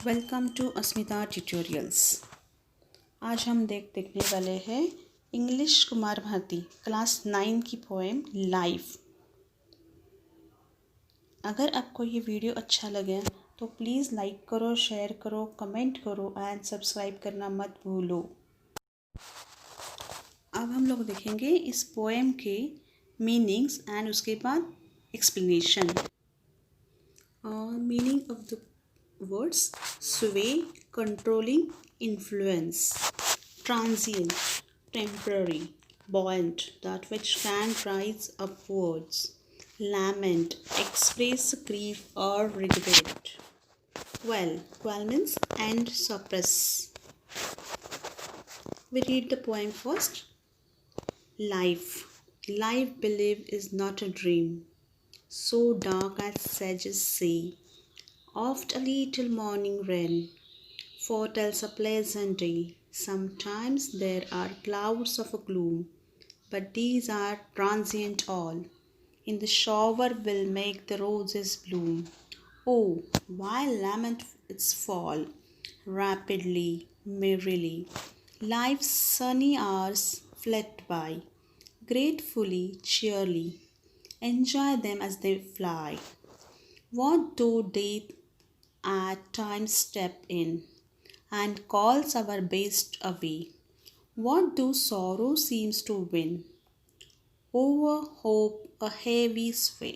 Welcome to Asmita tutorials. आज हम देखने वाले हैं इंग्लिश कुमार भारती क्लास 9 की पोएम लाइफ। अगर आपको ये वीडियो अच्छा लगे तो प्लीज़ लाइक करो, शेयर करो, कमेंट करो एंड सब्सक्राइब करना मत भूलो। अब हम लोग देखेंगे इस पोएम के मीनिंग्स एंड उसके बाद explanation. Meaning of the words: sway, controlling, influence; transient, temporary; buoyant, that which can rise upwards; lament, express grief or regret; quell means end, suppress. We read the poem first. Life believe is not a dream, so dark as sages say. Oft a little morning rain foretells a pleasant day. Sometimes there are clouds of gloom, but these are transient all. In the shower will make the roses bloom. Oh, why lament its fall? Rapidly, merrily, life's sunny hours flit by. Gratefully, cheerily, enjoy them as they fly. What though death at times step in and calls our best away? What though sorrow seems to win over hope a heavy sway?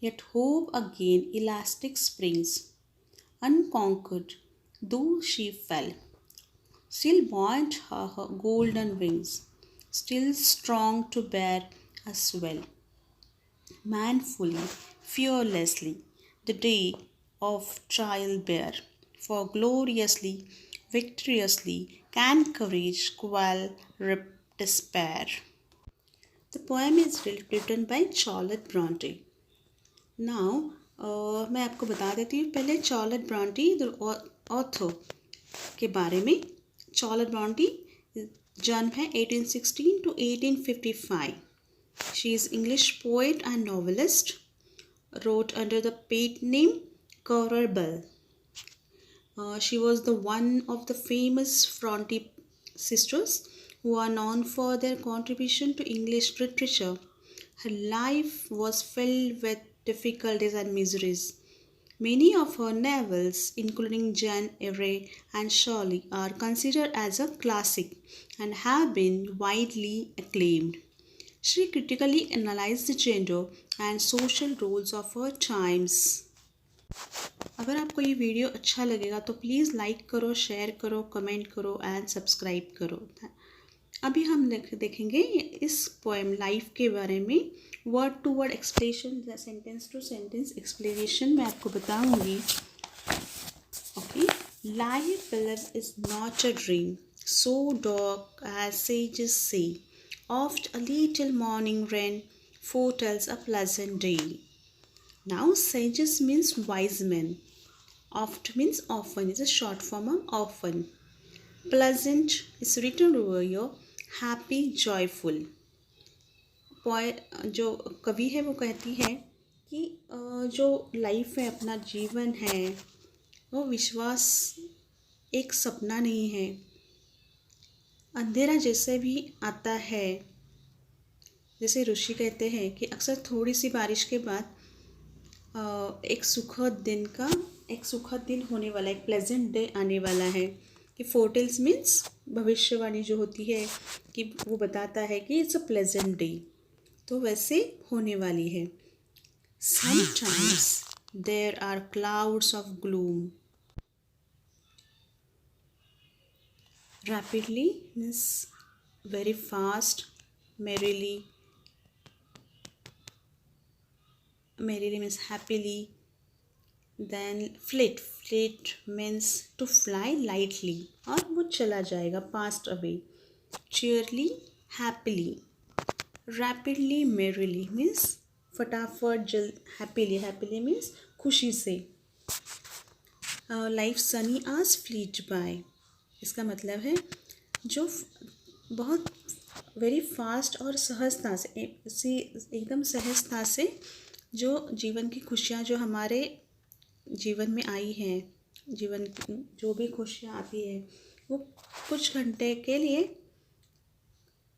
Yet hope again elastic springs, unconquered though she fell, still buoyant her golden wings, still strong to bear a swell. Manfully, fearlessly, the day of trial bear, for gloriously, victoriously can courage quell despair. The poem is written by Charlotte Bronte. Now, मैं आपको बता देती हूँ पहले Charlotte Brontë the author के बारे में। Charlotte Brontë जन्म है 1816 to 1855. She is English poet and novelist. Wrote under the pet name Currer Bell. She was the one of the famous Bronte sisters who are known for their contribution to English literature. Her life was filled with difficulties and miseries. Many of her novels, including Jane Eyre and Shirley, are considered as a classic and have been widely acclaimed. She critically analyzed the gender and social roles of her times. अगर आपको ये video अच्छा लगेगा तो please like करो, share करो, comment करो and subscribe करो। अभी हम देखेंगे इस पोएम लाइफ के बारे में। Word to word explanation, sentence to sentence explanation मैं आपको बताऊंगी। Okay, life is not a dream, so dark as sages say. Oft a little morning rain foretells a pleasant day. Now, sages means wise men. Oft means often, is a short form of often. Pleasant is written over here, happy, joyful. जो कवि है वो कहती है कि जो life है, अपना जीवन है, वो विश्वास एक सपना नहीं है। अंधेरा जैसे भी आता है, जैसे ऋषि कहते हैं कि अक्सर थोड़ी सी बारिश के बाद एक सुखद दिन होने वाला, एक प्लेजेंट डे आने वाला है। कि फोरटेल्स मीन्स भविष्यवाणी जो होती है कि वो बताता है कि इट्स अ प्लेजेंट डे, तो वैसे होने वाली है। Sometimes there are clouds of gloom. Rapidly means very fast. Merrily means happily. Then flit means to fly lightly, और वो चला जाएगा, passed away. Cheerily, happily. Rapidly, merrily means फटाफट, जल्द, happily means खुशी से. लाइफ सनी आज फ्लीट बाय, इसका मतलब है जो बहुत वेरी फास्ट और सहजता से, एकदम सहजता से जो जीवन की खुशियाँ जो हमारे जीवन में आई हैं जीवन जो भी खुशियाँ आती है वो कुछ घंटे के लिए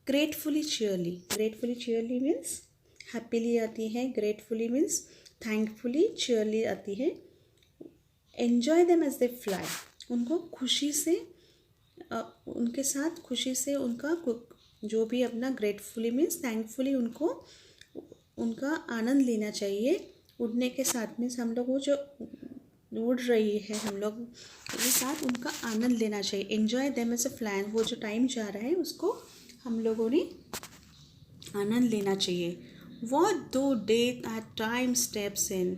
ग्रेटफुली चीयरली मीन्स हैप्पीली आती है, ग्रेटफुली मीन्स थैंकफुली, चीयरली आती है। Enjoy them as they fly, उनको खुशी से उनके साथ खुशी से उनका जो भी अपना ग्रेटफुली मीन्स थैंकफुली उनको उनका आनंद लेना चाहिए। उड़ने के साथ मीन्स हम लोग वो जो उड़ रही है हम लोग के साथ उनका आनंद लेना चाहिए। Enjoy them as a fly, वो जो टाइम जा रहा है उसको हम लोगों ने आनंद लेना चाहिए। What though death at times steps in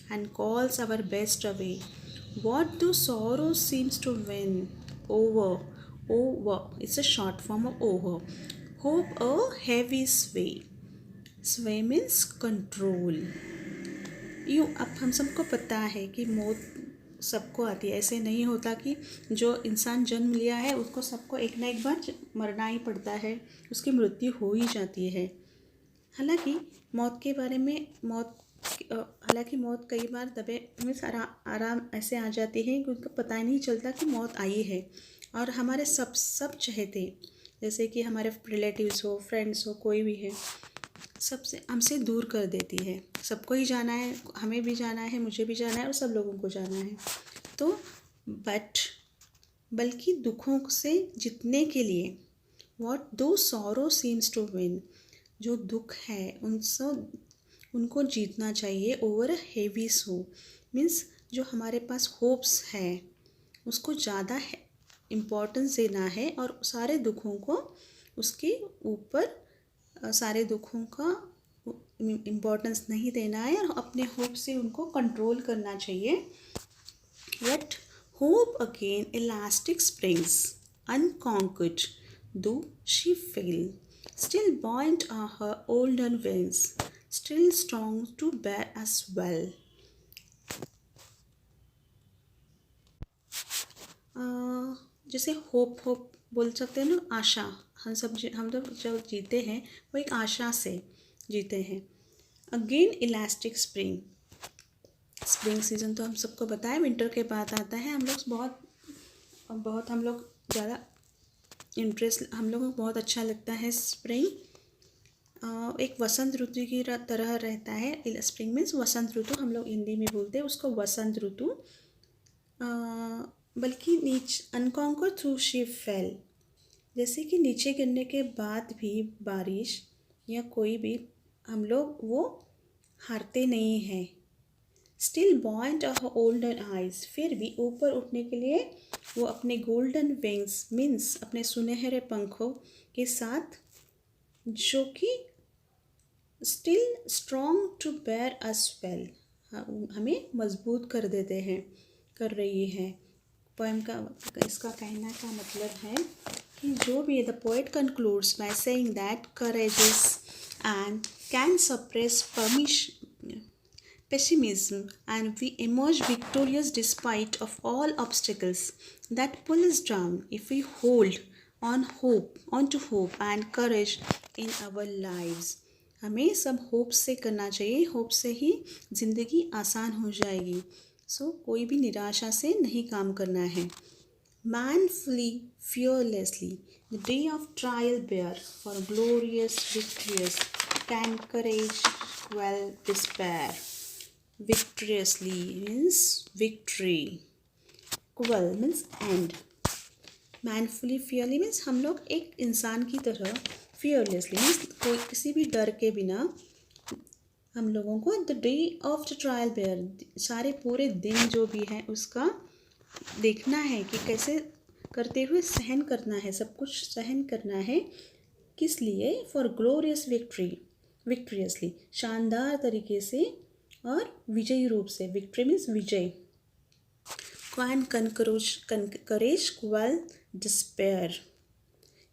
and calls our best away? What though sorrow seems to win over? It's a short form of over. Hope a heavy sway. Sway means control. यूँ अब हम सबको पता है कि मौत सबको आती है। ऐसे नहीं होता कि जो इंसान जन्म लिया है उसको सबको एक ना एक बार मरना ही पड़ता है, उसकी मृत्यु हो ही जाती है। हालांकि मौत के बारे में हालांकि मौत कई बार दबे में आराम ऐसे आ जाती है कि उनको पता ही नहीं चलता कि मौत आई है। और हमारे सब चहेते जैसे कि हमारे रिलेटिव्स हो, फ्रेंड्स हो, कोई भी है, सबसे हमसे दूर कर देती है। सबको ही जाना है, हमें भी जाना है, मुझे भी जाना है और सब लोगों को जाना है। तो बल्कि दुखों से जीतने के लिए व्हाट दो सॉरो सीम्स टू विन, जो दुख है उनको जीतना चाहिए। Over a heavy so means जो हमारे पास होप्स है उसको ज़्यादा इम्पोर्टेंस देना है और सारे दुखों को उसके ऊपर सारे दुखों का इम्पोर्टेंस नहीं देना है और अपने होप से उनको कंट्रोल करना चाहिए। Yet hope again elastic springs, unconquered though she fail, still buoyant are her olden wings, still strong to bear as well. जैसे होप बोल सकते हैं ना, आशा। हम लोग जो जीते हैं वो एक आशा से जीते हैं। अगेन इलास्टिक स्प्रिंग सीज़न तो हम सबको पता है विंटर के बाद आता है। हम लोग बहुत हम लोग ज़्यादा इंटरेस्ट हम लोगों को बहुत अच्छा लगता है स्प्रिंग। एक वसंत ऋतु की तरह रहता है। स्प्रिंग मीन्स वसंत ऋतु, हम लोग हिंदी में बोलते हैं उसको वसंत ऋतु। बल्कि अनकॉन्कर थ्रू शी फेल, जैसे कि नीचे गिरने के बाद भी बारिश या कोई भी हम लोग वो हारते नहीं हैं। स्टिल बॉइंट ऑफ ओल्डन आइज, फिर भी ऊपर उठने के लिए वो अपने गोल्डन विंग्स मीन्स अपने सुनहरे पंखों के साथ, जो कि still strong to bear as well, हमें मजबूत कर देते हैं, कर रही है। पोएम का इसका कहना का मतलब है कि जो भी the poet concludes by saying that courages and can suppress pessimism and we emerge victorious despite of all obstacles that pull us down if we hold on to hope and courage in our lives. हमें सब hope से करना चाहिए, hope से ही ज़िंदगी आसान हो जाएगी। कोई भी निराशा से नहीं काम करना है। Manfully, fearlessly, the day of trial bear, for glorious victorious can courage quell despair. Victoriously means victory. Quell means end. Manfully, fearly means हम लोग एक इंसान की तरह, fearlessly means कोई किसी भी डर के बिना हम लोगों को the day of the trial bear, सारे पूरे दिन जो भी है उसका देखना है कि कैसे करते हुए सहन करना है, सब कुछ सहन करना है। किस लिए? फॉर ग्लोरियस विक्ट्रियसली, शानदार तरीके से और विजयी रूप से। विक्ट्री मीन्स विजय। क्वान करेज क्वेल डिस्पेयर,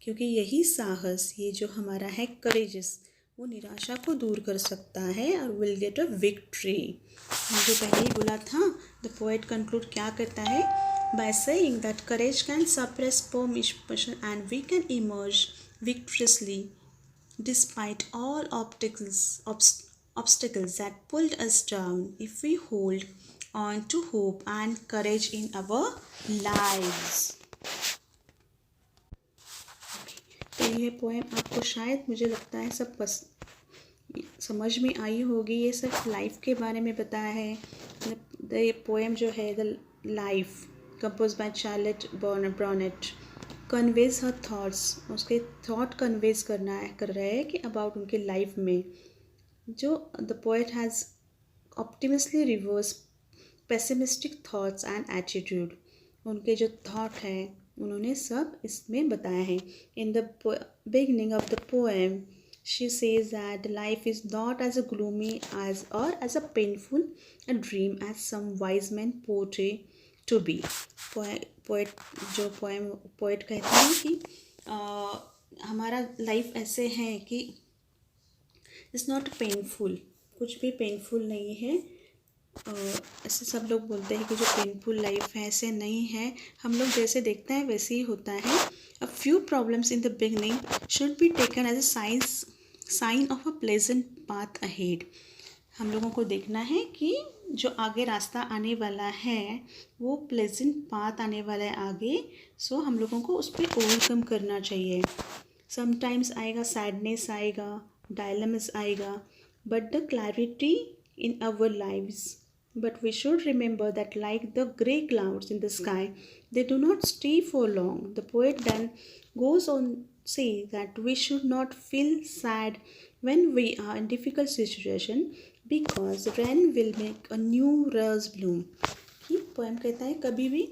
क्योंकि यही साहस, ये जो हमारा है करेजेस, वो निराशा को दूर कर सकता है और विल गेट अ विक्ट्री। जो पहले ही बोला था, द पोएट कंक्लूड क्या करता है? By saying that courage can suppress permission and we can emerge victoriously despite all obstacles that pulled us down if we hold on to hope and courage in our lives. तो ये poem आपको शायद मुझे लगता है सब समझ में आई होगी। ये सिर्फ लाइफ के बारे में बताया है। द पोएम जो है the life compose by Charlotte Bronte conveys her thoughts, उसके थॉट कन्वेज कर रहे हैं कि अबाउट उनके लाइफ में जो the poet has optimistically reverse pessimistic thoughts and attitude. उनके जो थॉट हैं उन्होंने सब इसमें बताया है। In the beginning of the poem she says that life is not as a gloomy as a painful a dream as some wise men portray to be. Poet कहते हैं कि हमारा लाइफ ऐसे है कि इट्स नॉट पेनफुल, कुछ भी painful नहीं है। ऐसे सब लोग बोलते हैं कि जो पेनफुल लाइफ है ऐसे नहीं है, हम लोग जैसे देखते हैं वैसे ही होता है। A few problems in the beginning should be taken as a sign of a pleasant path ahead. हम लोगों को देखना है कि जो आगे रास्ता आने वाला है वो प्लेजेंट पाथ आने वाला है आगे, सो हम लोगों को उस पर ओवरकम करना चाहिए। समटाइम्स आएगा सैडनेस, आएगा डायलम्स आएगा, but the clarity in our lives. But we should remember that like the grey clouds in the sky, they do not stay for long. The poet then goes on say that we should not feel sad when we are in difficult situation because rain will make a new rose bloom. कि poem कहता है कभी भी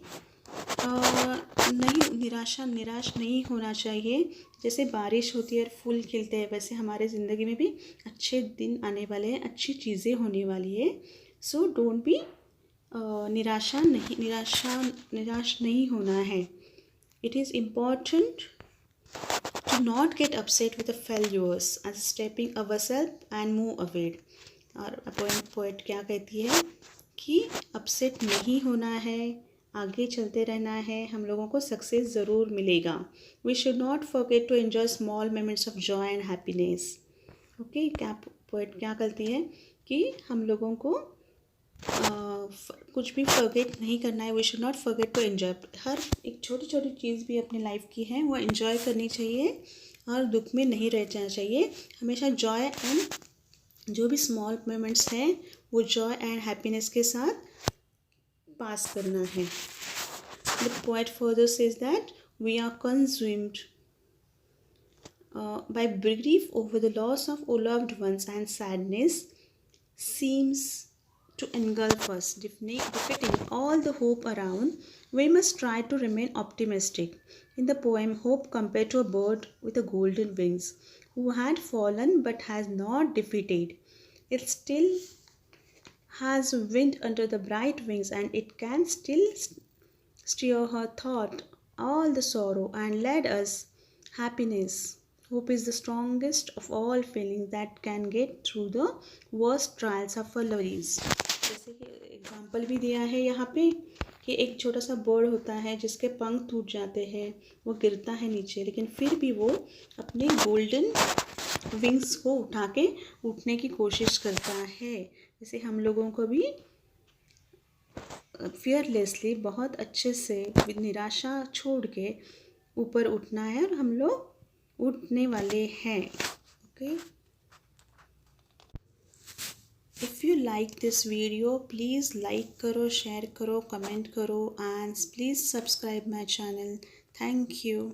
निराश नहीं होना चाहिए। जैसे बारिश होती है और फूल खिलते हैं वैसे हमारे ज़िंदगी में भी अच्छे दिन आने वाले हैं, अच्छी चीज़ें होने वाली है। सो डोंट बी निराश नहीं होना है। It is important to not get upset with the failures as stepping ourselves and move ahead. और पोएट क्या कहती है कि अपसेट नहीं होना है, आगे चलते रहना है, हम लोगों को सक्सेस ज़रूर मिलेगा। We should not forget to enjoy small moments of joy and happiness. Okay, क्या पोएट क्या करती है कि हम लोगों को कुछ भी फॉरगेट नहीं करना है। We should not forget to enjoy. हर एक छोटी छोटी चीज़ भी अपनी लाइफ की है वो एन्जॉय करनी चाहिए और दुख में नहीं रह जाना चाहिए। हमेशा जॉय एंड जो भी स्मॉल मोमेंट्स हैं वो जॉय एंड हैप्पीनेस के साथ पास करना है। The poet further says that we are consumed by grief over the loss of loved ones and sadness seems to engulf us, defeating all the hope around. We must try to remain optimistic. In the poem, hope compared to a bird with a golden wings who had fallen but has not defeated. It still has wind under the bright wings and it can still steer her thought all the sorrow and lead us happiness. Hope is the strongest of all feelings that can get through the worst trials of our lives. जैसे कि example भी दिया है यहाँ पे कि एक छोटा सा बर्ड होता है जिसके पंख टूट जाते हैं, वो गिरता है नीचे, लेकिन फिर भी वो अपने गोल्डन विंग्स को उठा के उठने की कोशिश करता है। जैसे हम लोगों को भी फियरलेसली बहुत अच्छे से निराशा छोड़ के ऊपर उठना है और हम लोग उठने वाले हैं। Okay, if you like this video please like करो, शेयर करो, कमेंट करो and please subscribe my channel. Thank you.